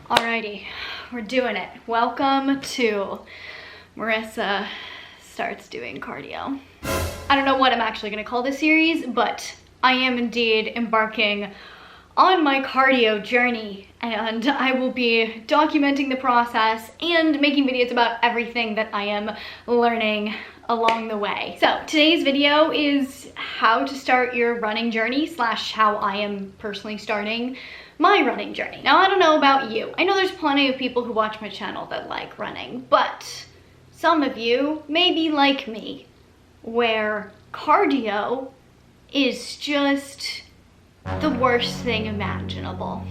Alrighty, we're doing it. Welcome to Marissa Starts Doing Cardio. I don't know what I'm actually gonna call this series, but I am indeed embarking on my cardio journey, and I will be documenting the process and making videos about everything that I am learning along the way. So today's video is how to start your running journey / how I am personally starting my running journey. Now, I don't know about you. I know there's plenty of people who watch my channel that like running, but some of you may be like me, where cardio is just the worst thing imaginable.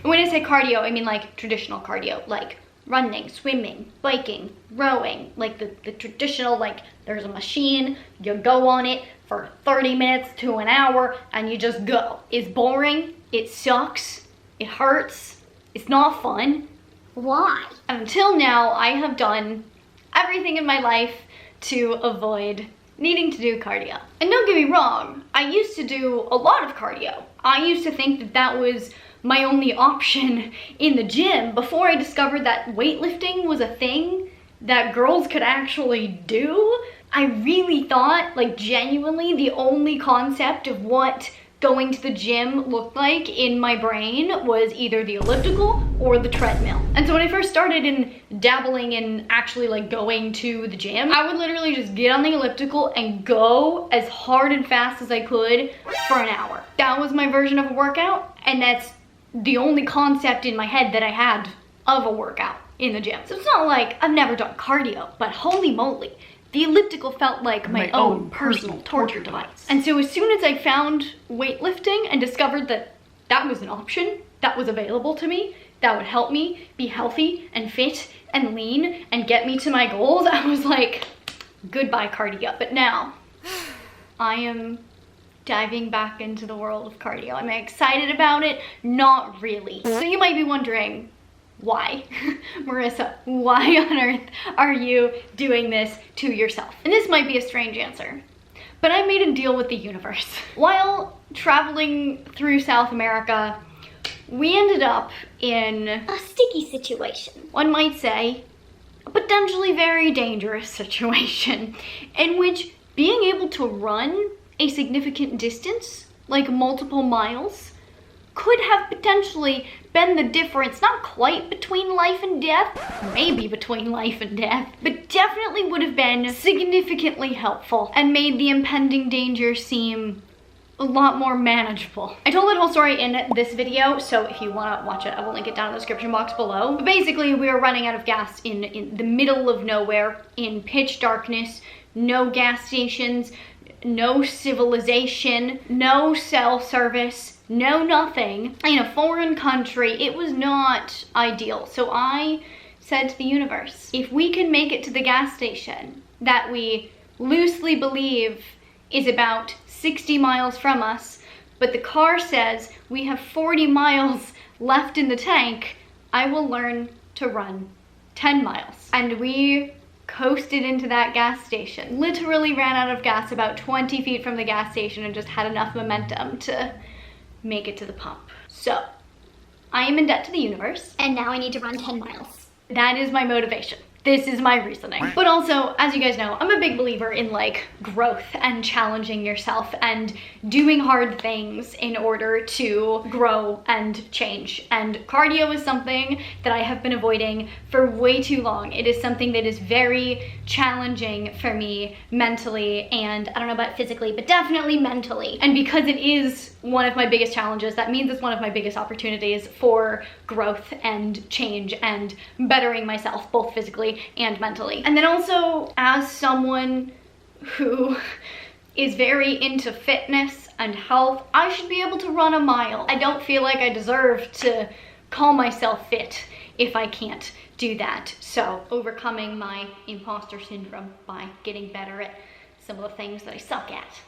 And when I say cardio, I mean like traditional cardio, like running, swimming, biking, rowing, like the traditional, like there's a machine, you go on it for 30 minutes to an hour and you just go. It's boring, it sucks, it hurts, it's not fun. Why? Until now, I have done everything in my life to avoid needing to do cardio. And don't get me wrong, I used to do a lot of cardio. I used to think that that was my only option in the gym before I discovered that weightlifting was a thing that girls could actually do. I really thought, like genuinely, the only concept of what going to the gym looked like in my brain was either the elliptical or the treadmill. And so when I first started in dabbling in actually like going to the gym, I would literally just get on the elliptical and go as hard and fast as I could for an hour. That was my version of a workout, and that's the only concept in my head that I had of a workout in the gym. So it's not like I've never done cardio, but holy moly, the elliptical felt like my own personal torture device. And so as soon as I found weightlifting and discovered that that was an option that was available to me, that would help me be healthy and fit and lean and get me to my goals, I was like, goodbye cardio. But now I am diving back into the world of cardio. I'm excited about it, not really. So you might be wondering, why? Marissa, why on earth are you doing this to yourself? And this might be a strange answer, but I made a deal with the universe. While traveling through South America, we ended up in a sticky situation. One might say, a potentially very dangerous situation in which being able to run a significant distance, like multiple miles, could have potentially been the difference, not quite between life and death, maybe between life and death, but definitely would have been significantly helpful and made the impending danger seem a lot more manageable. I told that whole story in this video, so if you want to watch it, I will link it down in the description box below. But basically, we were running out of gas in the middle of nowhere, in pitch darkness, no gas stations, no civilization, no cell service, no nothing, in a foreign country. It was not ideal. So I said to the universe, if we can make it to the gas station that we loosely believe is about 60 miles from us, but the car says we have 40 miles left in the tank, I will learn to run 10 miles. And we coasted into that gas station. Literally ran out of gas about 20 feet from the gas station and just had enough momentum to make it to the pump. So I am in debt to the universe, and now I need to run 10 miles. That is my motivation. This is my reasoning. But also, as you guys know, I'm a big believer in like growth and challenging yourself and doing hard things in order to grow and change. And cardio is something that I have been avoiding for way too long. It is something that is very challenging for me mentally, and I don't know about physically, but definitely mentally. And because it is one of my biggest challenges, that means it's one of my biggest opportunities for growth and change and bettering myself, both physically and mentally. And then also, as someone who is very into fitness and health, I should be able to run a mile. I don't feel like I deserve to call myself fit if I can't do that. So overcoming my imposter syndrome by getting better at some of the things that I suck at.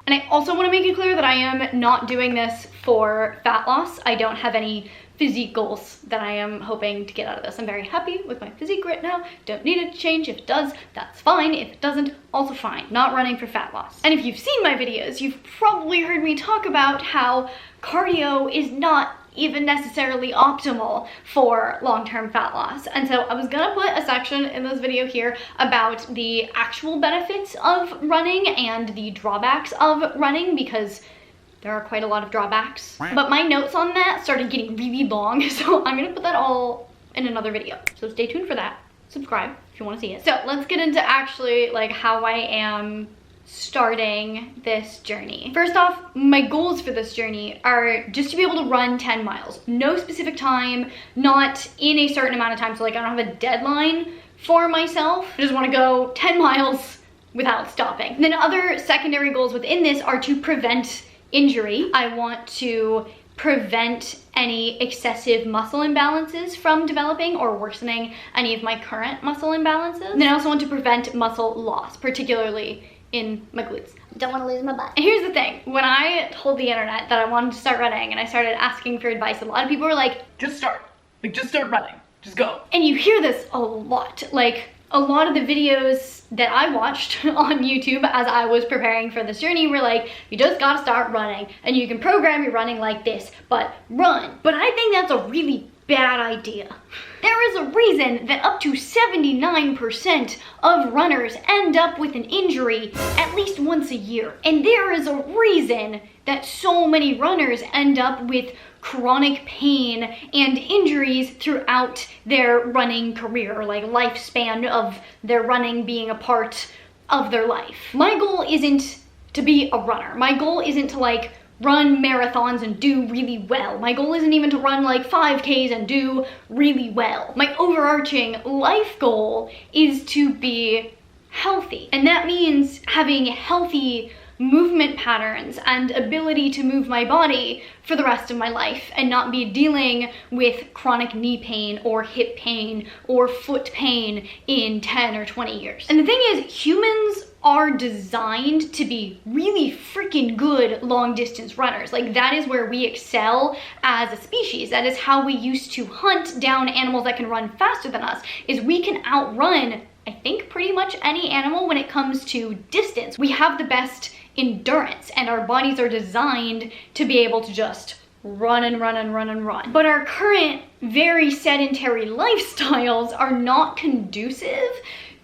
And I also want to make it clear that I am not doing this for fat loss. I don't have any physique goals that I am hoping to get out of this. I'm very happy with my physique right now. Don't need it to change. If it does, that's fine. If it doesn't, also fine. Not running for fat loss. And if you've seen my videos, you've probably heard me talk about how cardio is not even necessarily optimal for long-term fat loss. And so I was gonna put a section in this video here about the actual benefits of running and the drawbacks of running, because there are quite a lot of drawbacks. But my notes on that started getting really long, so I'm gonna put that all in another video. So stay tuned for that. Subscribe if you wanna see it. So let's get into actually like how I am starting this journey. First off, my goals for this journey are just to be able to run 10 miles. No specific time, not in a certain amount of time, so like I don't have a deadline for myself. I just wanna go 10 miles without stopping. And then other secondary goals within this are to prevent injury. I want to prevent any excessive muscle imbalances from developing or worsening any of my current muscle imbalances. And then I also want to prevent muscle loss, particularly in my glutes. Don't want to lose my butt. And here's the thing, when I told the internet that I wanted to start running and I started asking for advice, a lot of people were like, just start running, just go. And you hear this a lot. Like, a lot of the videos that I watched on YouTube as I was preparing for this journey were like, you just gotta start running and you can program your running like this, but run. But I think that's a really bad idea. There is a reason that up to 79% of runners end up with an injury at least once a year. And there is a reason that so many runners end up with chronic pain and injuries throughout their running career, or like lifespan of their running being a part of their life. My goal isn't to be a runner. My goal isn't to like run marathons and do really well. My goal isn't even to run like 5Ks and do really well. My overarching life goal is to be healthy. And that means having healthy movement patterns and ability to move my body for the rest of my life and not be dealing with chronic knee pain or hip pain or foot pain in 10 or 20 years. And the thing is, humans are designed to be really freaking good long distance runners. Like, that is where we excel as a species. That is how we used to hunt down animals that can run faster than us, is we can outrun, I think, pretty much any animal when it comes to distance. We have the best endurance and our bodies are designed to be able to just run and run and run and run. But our current very sedentary lifestyles are not conducive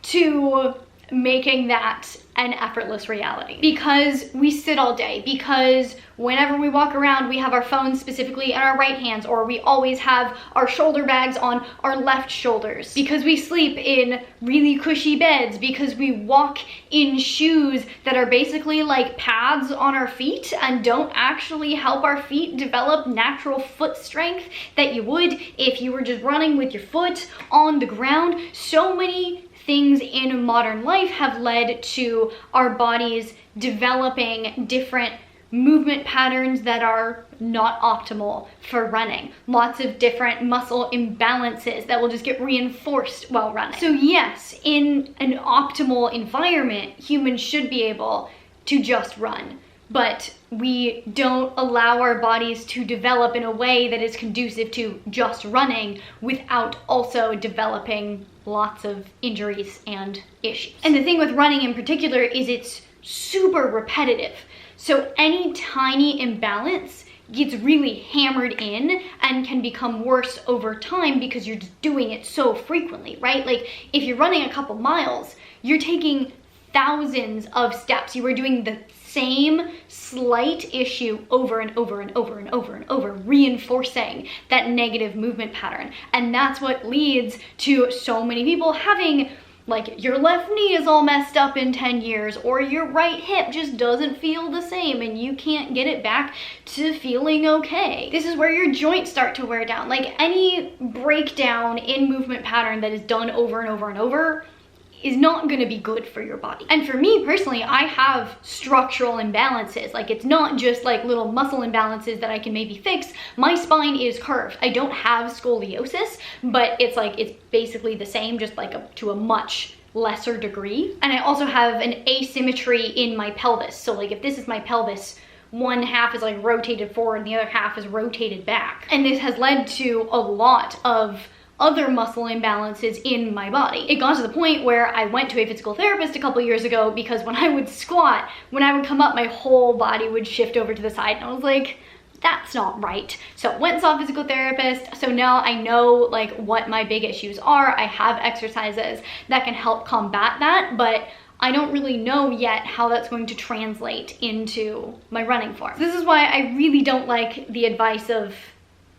to making that an effortless reality, because we sit all day, because whenever we walk around we have our phones specifically in our right hands, or we always have our shoulder bags on our left shoulders, because we sleep in really cushy beds, because we walk in shoes that are basically like pads on our feet and don't actually help our feet develop natural foot strength that you would if you were just running with your foot on the ground. So many things in modern life have led to our bodies developing different movement patterns that are not optimal for running. Lots of different muscle imbalances that will just get reinforced while running. So yes, in an optimal environment, humans should be able to just run, but we don't allow our bodies to develop in a way that is conducive to just running without also developing lots of injuries and issues. And the thing with running in particular is it's super repetitive. So any tiny imbalance gets really hammered in and can become worse over time because you're just doing it so frequently, right? Like, if you're running a couple miles, you're taking thousands of steps. You are doing the same slight issue over and over and over and over and over, reinforcing that negative movement pattern. And that's what leads to so many people having, like, your left knee is all messed up in 10 years, or your right hip just doesn't feel the same and you can't get it back to feeling okay. This is where your joints start to wear down. Like, any breakdown in movement pattern that is done over and over and over is not gonna be good for your body. And for me personally, I have structural imbalances. Like, it's not just like little muscle imbalances that I can maybe fix. My spine is curved. I don't have scoliosis, but it's like, it's basically the same, just like to a much lesser degree. And I also have an asymmetry in my pelvis. So like, if this is my pelvis, one half is like rotated forward and the other half is rotated back. And this has led to a lot of other muscle imbalances in my body. It got to the point where I went to a physical therapist a couple years ago because when I would squat, when I would come up, my whole body would shift over to the side. And I was like, that's not right. So went and saw a physical therapist. So now I know like what my big issues are. I have exercises that can help combat that, but I don't really know yet how that's going to translate into my running form. This is why I really don't like the advice of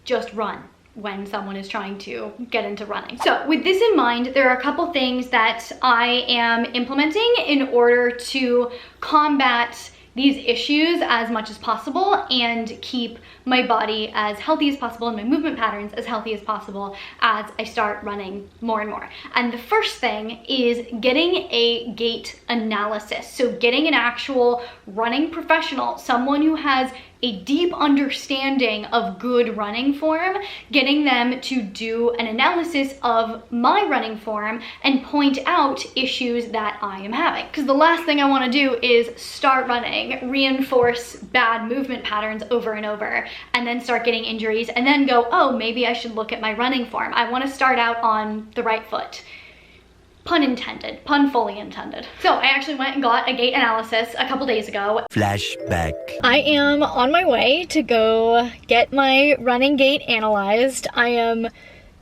just run when someone is trying to get into running. So with this in mind, there are a couple things that I am implementing in order to combat these issues as much as possible and keep my body as healthy as possible and my movement patterns as healthy as possible as I start running more and more. And the first thing is getting a gait analysis. So getting an actual running professional, someone who has a deep understanding of good running form, getting them to do an analysis of my running form and point out issues that I am having. Because the last thing I want to do is start running, reinforce bad movement patterns over and over, and then start getting injuries and then go, oh, maybe I should look at my running form. I want to start out on the right foot. Pun intended, pun fully intended. So I actually went and got a gait analysis a couple days ago. Flashback. I am on my way to go get my running gait analyzed. I am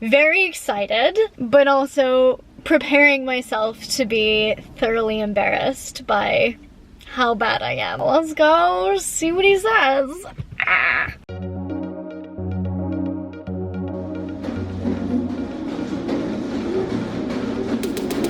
very excited, but also preparing myself to be thoroughly embarrassed by how bad I am. Let's go see what he says. Ah.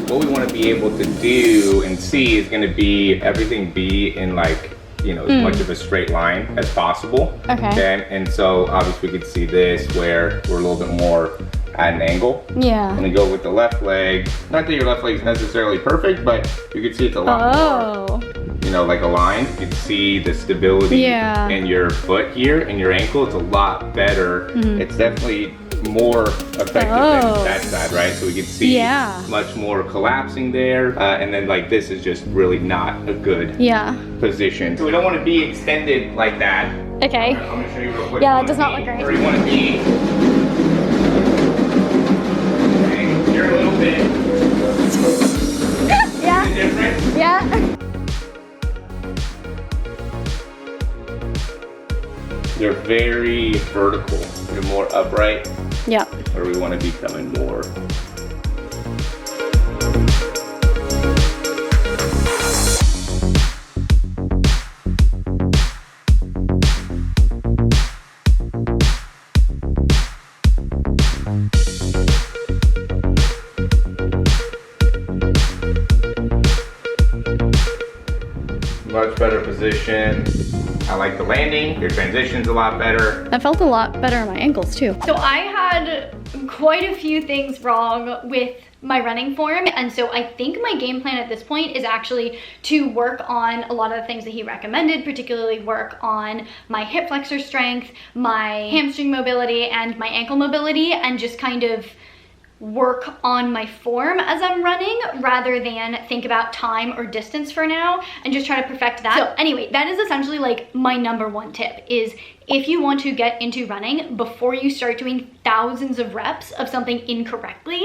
What we want to be able to do and see is going to be everything be in like, you know, as much of a straight line as possible. Okay. And so obviously we could see this where we're a little bit more at an angle. Yeah. And then go with the left leg. Not that your left leg is necessarily perfect, but you can see it's a lot more, you know, like aligned. You can see the stability in your foot here and your ankle. It's a lot better. It's definitely more effective than that side, right? So we can see much more collapsing there. And then like this is just really not a good position. So we don't want to be extended like that. Okay. I'm gonna show you real quick. Yeah, it does not look great. Where you want to be. Okay, you're a little bit. Yeah. Is it different? Yeah. They're very vertical. You're more upright. Yeah. Where we want to be coming more. Much better position. I like the landing. Your transition's a lot better. I felt a lot better on my ankles too. So I had quite a few things wrong with my running form, and so I think my game plan at this point is actually to work on a lot of the things that he recommended, particularly work on my hip flexor strength, my hamstring mobility, and my ankle mobility, and just kind of work on my form as I'm running rather than think about time or distance for now and just try to perfect that. So anyway, that is essentially like my #1 tip is if you want to get into running before you start doing thousands of reps of something incorrectly,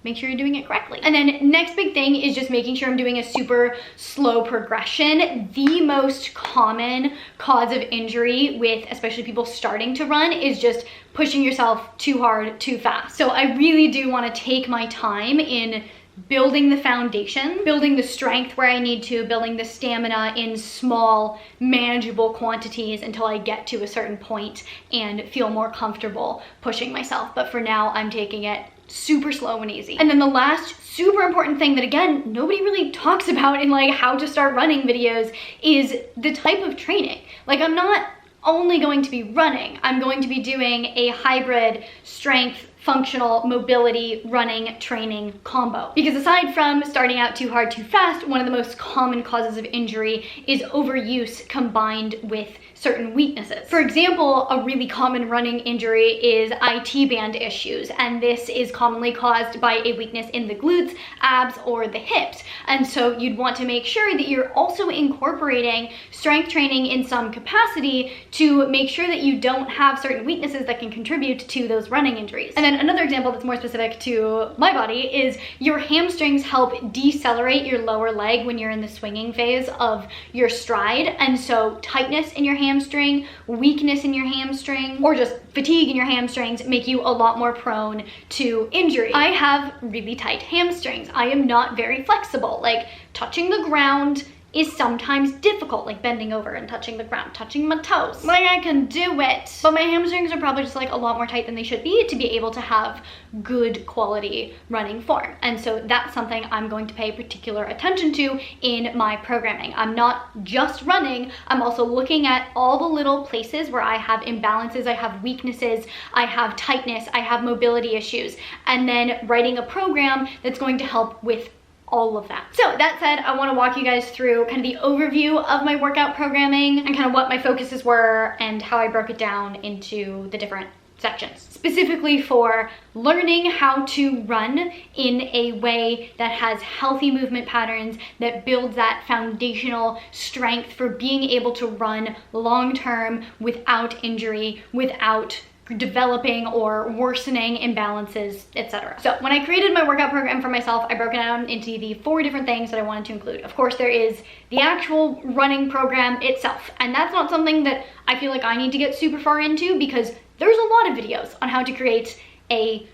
make sure you're doing it correctly. And then next big thing is just making sure I'm doing a super slow progression. The most common cause of injury with especially people starting to run is just pushing yourself too hard, too fast. So I really do want to take my time in building the foundation, building the strength where I need to, building the stamina in small, manageable quantities until I get to a certain point and feel more comfortable pushing myself. But for now, I'm taking it super slow and easy. And then the last super important thing that again, nobody really talks about in like how to start running videos is the type of training. Like I'm not only going to be running, I'm going to be doing a hybrid strength, functional, mobility, running, training combo. Because aside from starting out too hard, too fast, one of the most common causes of injury is overuse combined with certain weaknesses. For example, a really common running injury is IT band issues, and this is commonly caused by a weakness in the glutes, abs, or the hips. And so you'd want to make sure that you're also incorporating strength training in some capacity to make sure that you don't have certain weaknesses that can contribute to those running injuries. And then another example that's more specific to my body is your hamstrings help decelerate your lower leg when you're in the swinging phase of your stride. And so tightness in your hamstring, weakness in your hamstring, or just fatigue in your hamstrings make you a lot more prone to injury. I have really tight hamstrings. I am not very flexible. Like, touching the ground is sometimes difficult, like bending over and touching the ground, touching my toes. Like, I can do it, but my hamstrings are probably just like a lot more tight than they should be to be able to have good quality running form. And so that's something I'm going to pay particular attention to in my programming. I'm not just running, I'm also looking at all the little places where I have imbalances, I have weaknesses, I have tightness, I have mobility issues, and then writing a program that's going to help with all of that. So that said, I want to walk you guys through kind of the overview of my workout programming and kind of what my focuses were and how I broke it down into the different sections, specifically for learning how to run in a way that has healthy movement patterns, that builds that foundational strength for being able to run long term without injury, without developing or worsening imbalances, etc. So when I created my workout program for myself, I broke it down into the 4 different things that I wanted to include. Of course, there is the actual running program itself, and that's not something that I feel like I need to get super far into because there's a lot of videos on how to create a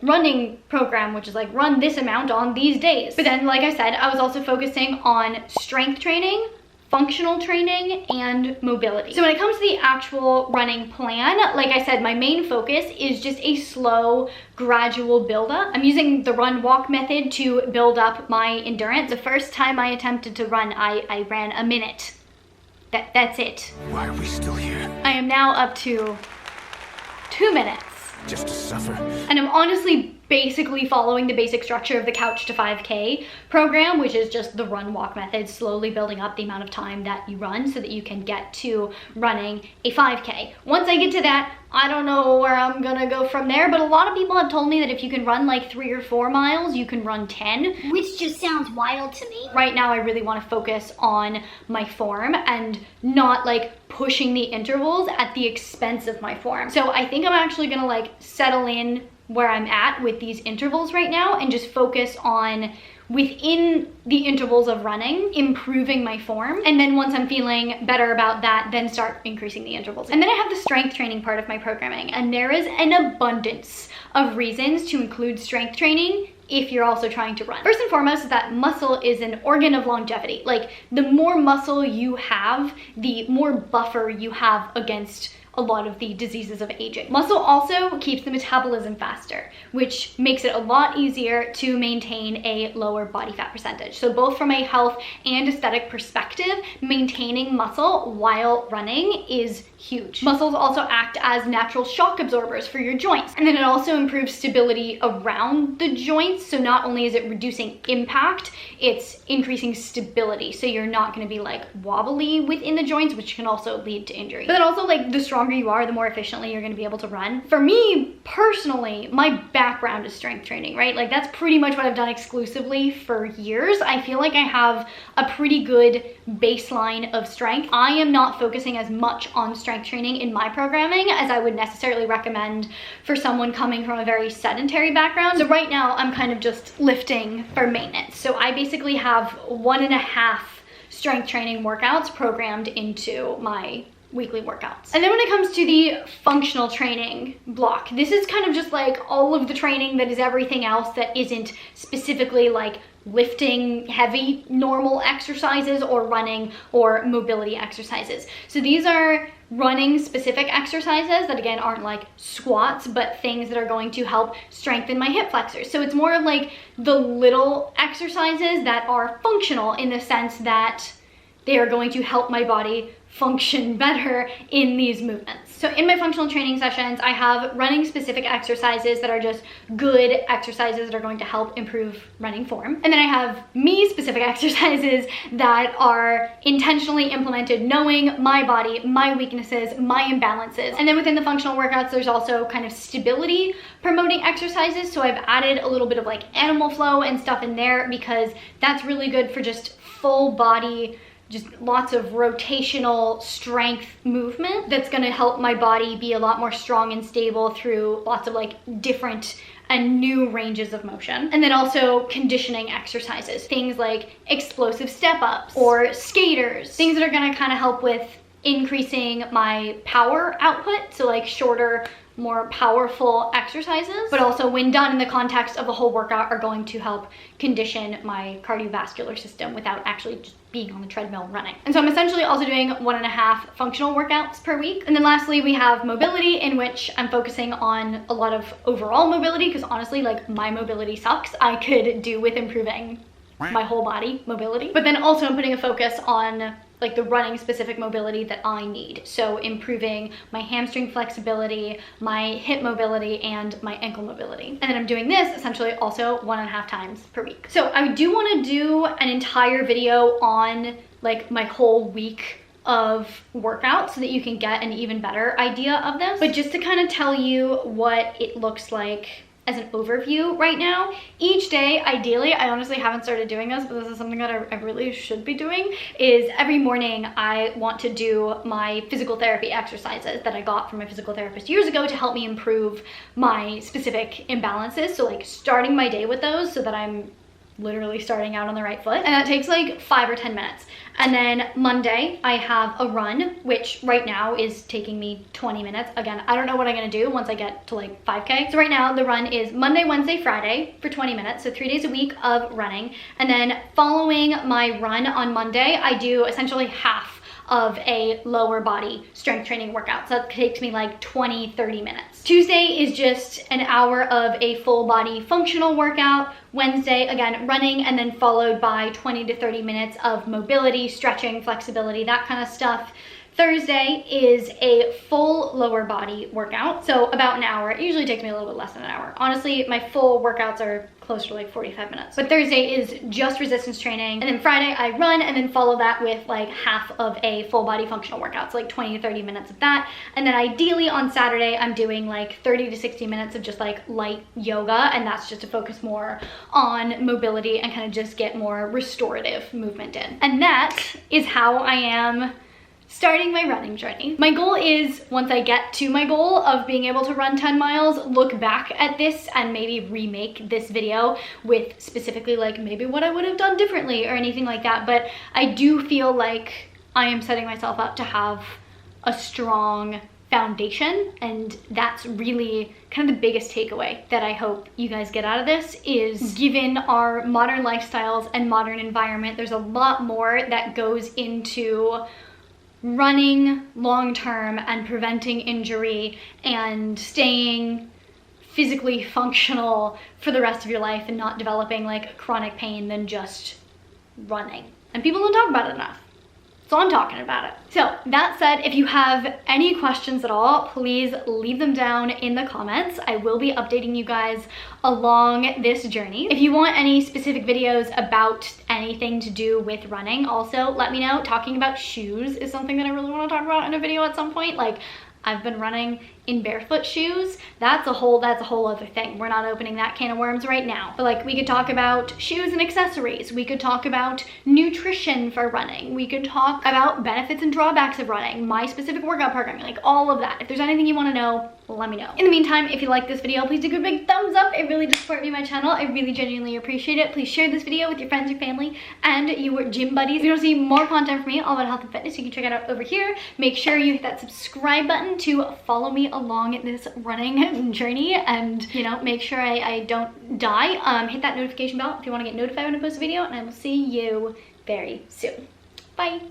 running program, which is like run this amount on these days. But then, like I said, I was also focusing on strength training, functional training, and mobility. So when it comes to the actual running plan, like I said, my main focus is just a slow, gradual build-up. I'm using the run-walk method to build up my endurance. The first time I attempted to run, I ran a minute. That's it. Why are we still here? I am now up to 2 minutes. Just to suffer. And I'm honestly basically following the basic structure of the Couch to 5K program, which is just the run walk method, slowly building up the amount of time that you run so that you can get to running a 5K. Once I get to that, I don't know where I'm gonna go from there, but a lot of people have told me that if you can run like 3 or 4 miles, you can run 10. Which just sounds wild to me. Right now, I really wanna focus on my form and not like pushing the intervals at the expense of my form. So I think I'm actually gonna like settle in where I'm at with these intervals right now and just focus on within the intervals of running, improving my form. And then once I'm feeling better about that, then start increasing the intervals. And then I have the strength training part of my programming, and there is an abundance of reasons to include strength training if you're also trying to run. First and foremost is that muscle is an organ of longevity. Like, the more muscle you have, the more buffer you have against a lot of the diseases of aging. Muscle also keeps the metabolism faster, which makes it a lot easier to maintain a lower body fat percentage. So both from a health and aesthetic perspective, maintaining muscle while running is huge. Muscles also act as natural shock absorbers for your joints. And then it also improves stability around the joints. So not only is it reducing impact, it's increasing stability. So you're not gonna be like wobbly within the joints, which can also lead to injury. But then also, like, the stronger you are, the more efficiently you're gonna be able to run. For me, personally, my background is strength training, right? Like, that's pretty much what I've done exclusively for years. I feel like I have a pretty good baseline of strength. I am not focusing as much on strength training in my programming as I would necessarily recommend for someone coming from a very sedentary background. So right now, I'm kind of just lifting for maintenance. So I basically have 1.5 strength training workouts programmed into my weekly workouts. And then when it comes to the functional training block, this is kind of just like all of the training that is everything else that isn't specifically like lifting heavy normal exercises or running or mobility exercises. So these are running specific exercises that again aren't like squats, but things that are going to help strengthen my hip flexors. So it's more of like the little exercises that are functional in the sense that they are going to help my body function better in these movements. So in my functional training sessions, I have running specific exercises that are just good exercises that are going to help improve running form. And then I have me specific exercises that are intentionally implemented, knowing my body, my weaknesses, my imbalances. And then within the functional workouts, there's also kind of stability promoting exercises. So I've added a little bit of like animal flow and stuff in there because that's really good for just full body just lots of rotational strength movement that's gonna help my body be a lot more strong and stable through lots of like different and new ranges of motion. And then also conditioning exercises, things like explosive step-ups or skaters, things that are gonna kind of help with increasing my power output, so like shorter, more powerful exercises, but also when done in the context of the whole workout are going to help condition my cardiovascular system without actually just being on the treadmill running. And so I'm essentially also doing 1.5 functional workouts per week. And then lastly, we have mobility, in which I'm focusing on a lot of overall mobility, because honestly, like my mobility sucks. I could do with improving my whole body mobility, but then also I'm putting a focus on like the running specific mobility that I need. So improving my hamstring flexibility, my hip mobility, and my ankle mobility. And then I'm doing this essentially also 1.5 times per week. So I do want to do an entire video on like my whole week of workouts so that you can get an even better idea of this. But just to kind of tell you what it looks like as an overview right now, each day, ideally, I honestly haven't started doing this, but this is something that I really should be doing, is every morning I want to do my physical therapy exercises that I got from my physical therapist years ago to help me improve my specific imbalances. So like starting my day with those so that I'm literally starting out on the right foot. And that takes like 5 or 10 minutes. And then Monday, I have a run, which right now is taking me 20 minutes. Again, I don't know what I'm gonna do once I get to like 5K. So right now the run is Monday, Wednesday, Friday for 20 minutes. So 3 days a week of running. And then following my run on Monday, I do essentially half of a lower body strength training workout. So that takes me like 20-30 minutes. Tuesday is just an hour of a full body functional workout. Wednesday, again, running, and then followed by 20 to 30 minutes of mobility, stretching, flexibility, that kind of stuff. Thursday is a full lower body workout, so about an hour. It usually takes me a little bit less than an hour. Honestly, my full workouts are closer to like 45 minutes. But Thursday is just resistance training, and then Friday I run, and then follow that with like half of a full body functional workout, so like 20 to 30 minutes of that. And then ideally on Saturday, I'm doing like 30 to 60 minutes of just like light yoga, and that's just to focus more on mobility and kind of just get more restorative movement in. And that is how I am starting my running journey. My goal is, once I get to my goal of being able to run 10 miles, look back at this and maybe remake this video with specifically like maybe what I would have done differently or anything like that. But I do feel like I am setting myself up to have a strong foundation, and that's really kind of the biggest takeaway that I hope you guys get out of this is, given our modern lifestyles and modern environment, there's a lot more that goes into running long term and preventing injury and staying physically functional for the rest of your life and not developing like chronic pain than just running. And people don't talk about it enough. So I'm talking about it. So that said, if you have any questions at all, please leave them down in the comments. I will be updating you guys along this journey. If you want any specific videos about anything to do with running, also let me know. Talking about shoes is something that I really want to talk about in a video at some point. Like, I've been running in barefoot shoes. That's a whole other thing. We're not opening that can of worms right now. But like, we could talk about shoes and accessories. We could talk about nutrition for running. We could talk about benefits and drawbacks of running, my specific workout programming, like all of that. If there's anything you want to know, let me know. In the meantime, if you like this video, please do give a big thumbs up. It really does support me and my channel. I really genuinely appreciate it. Please share this video with your friends, your family, and your gym buddies. If you want to see more content from me all about health and fitness, you can check it out over here. Make sure you hit that subscribe button to follow me along this running journey, and you know, make sure I don't die. Hit that notification bell if you want to get notified when I post a video, and I will see you very soon. Bye.